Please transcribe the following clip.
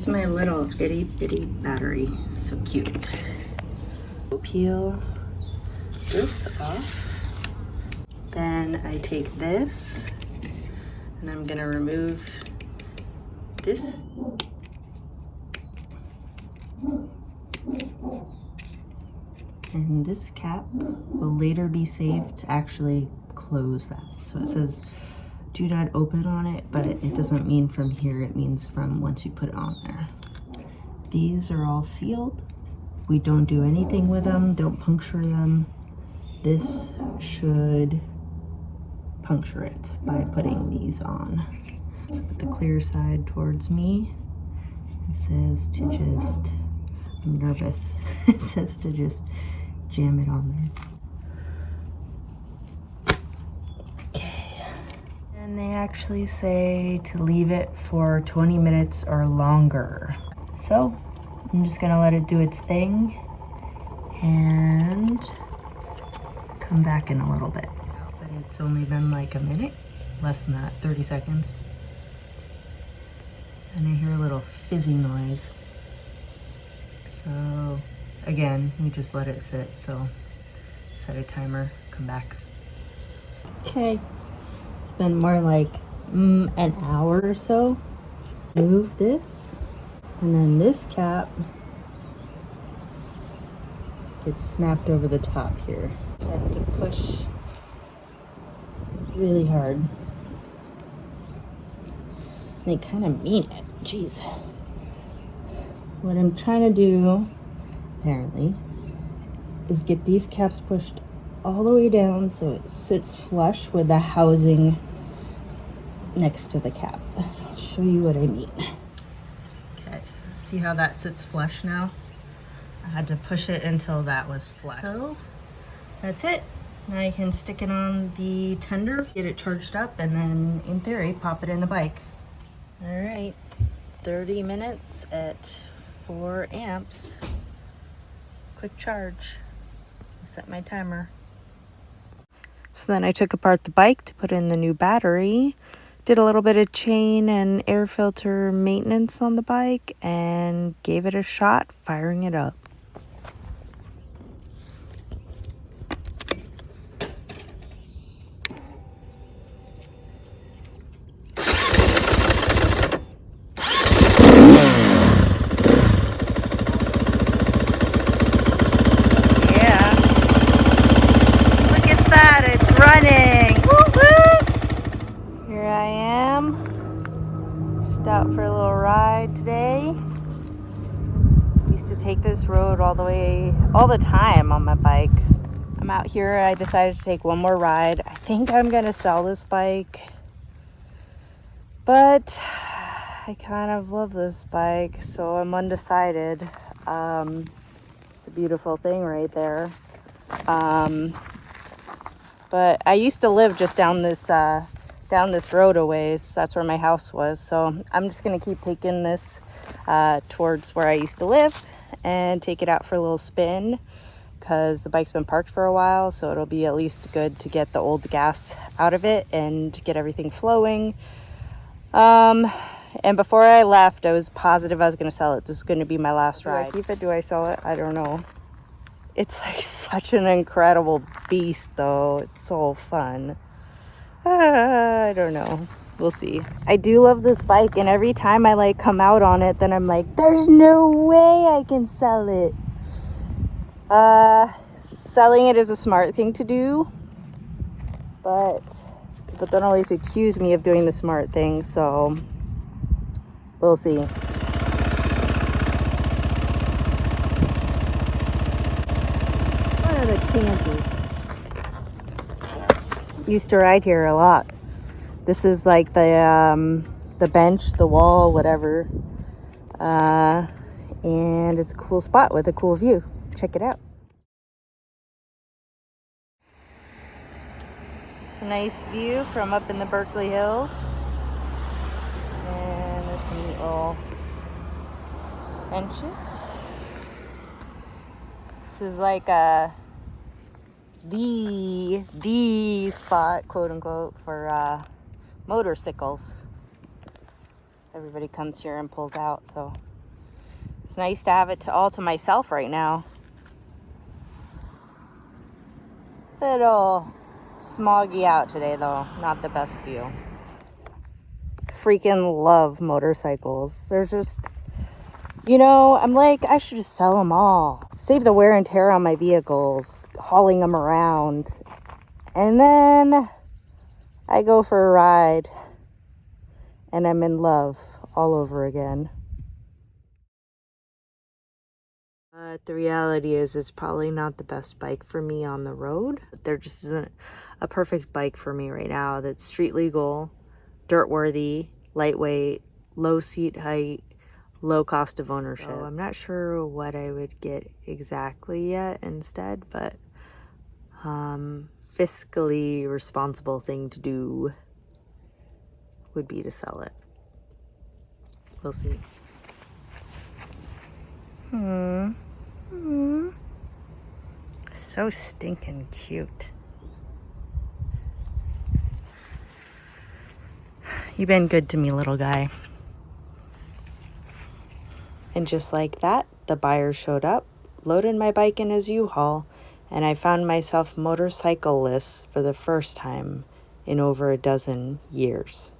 Here's my little itty bitty battery. So cute. Peel this off. Then I take this and I'm gonna remove this. And this cap will later be saved to actually close that. So it says do not open on it, but it doesn't mean from here, it means from once you put it on there. These are all sealed. We don't do anything with them, don't puncture them. This should puncture it by putting these on. So put the clear side towards me. It says to just, I'm nervous. It says to just jam it on there. Okay. And they actually say to leave it for 20 minutes or longer. So I'm just gonna let it do its thing and come back in a little bit. But it's only been like a minute, less than that, 30 seconds. And I hear a little fizzy noise. So again, we just let it sit. So set a timer, come back. Okay, it's been more like an hour or so. Move this, and then this cap gets snapped over the top here. Set to push really hard. They kind of mean it, jeez. What I'm trying to do, apparently, is get these caps pushed all the way down so it sits flush with the housing next to the cap. I'll show you what I mean. Okay, see how that sits flush now? I had to push it until that was flush. So that's it. Now you can stick it on the tender, get it charged up, and then in theory, pop it in the bike. All right, 30 minutes at 4 amps. Quick charge. Set my timer. So then I took apart the bike to put in the new battery, did a little bit of chain and air filter maintenance on the bike, and gave it a shot firing it up. Out for a little ride today. Used to take this road all the time on my bike. I'm out here. I decided to take one more ride. I think I'm gonna sell this bike, but I kind of love this bike, so I'm undecided. It's a beautiful thing right there. But I used to live just down this road a ways. That's where my house was. So I'm just gonna keep taking this towards where I used to live and take it out for a little spin because the bike's been parked for a while. So it'll be at least good to get the old gas out of it and get everything flowing. And before I left, I was positive I was gonna sell it. This is gonna be my last ride. Do I keep it? Do I sell it? I don't know. It's like such an incredible beast though. It's so fun. I don't know. We'll see. I do love this bike, and every time I like come out on it, then I'm like, there's no way I can sell it. Selling it is a smart thing to do, but people don't always accuse me of doing the smart thing, so we'll see. What are the chances? Used to ride here a lot. This is like the bench, the wall, whatever, and it's a cool spot with a cool view. Check it out. It's a nice view from up in the Berkeley Hills, and there's some neat little benches. This is like the spot, quote unquote, for motorcycles. Everybody comes here and pulls out, so It's nice to have it all to myself right now. Little smoggy out today though, not the best view. Freaking love motorcycles. They're just, you know, I'm like, I should just sell them all. Save the wear and tear on my vehicles, hauling them around. And then I go for a ride and I'm in love all over again. But the reality is it's probably not the best bike for me on the road. There just isn't a perfect bike for me right now that's street legal, dirt worthy, lightweight, low seat height, low cost of ownership. So I'm not sure what I would get exactly yet instead, but fiscally responsible thing to do would be to sell it. We'll see. So stinking cute. You've been good to me, little guy. And just like that, the buyer showed up, loaded my bike in his U-Haul, and I found myself motorcycle-less for the first time in over a dozen years.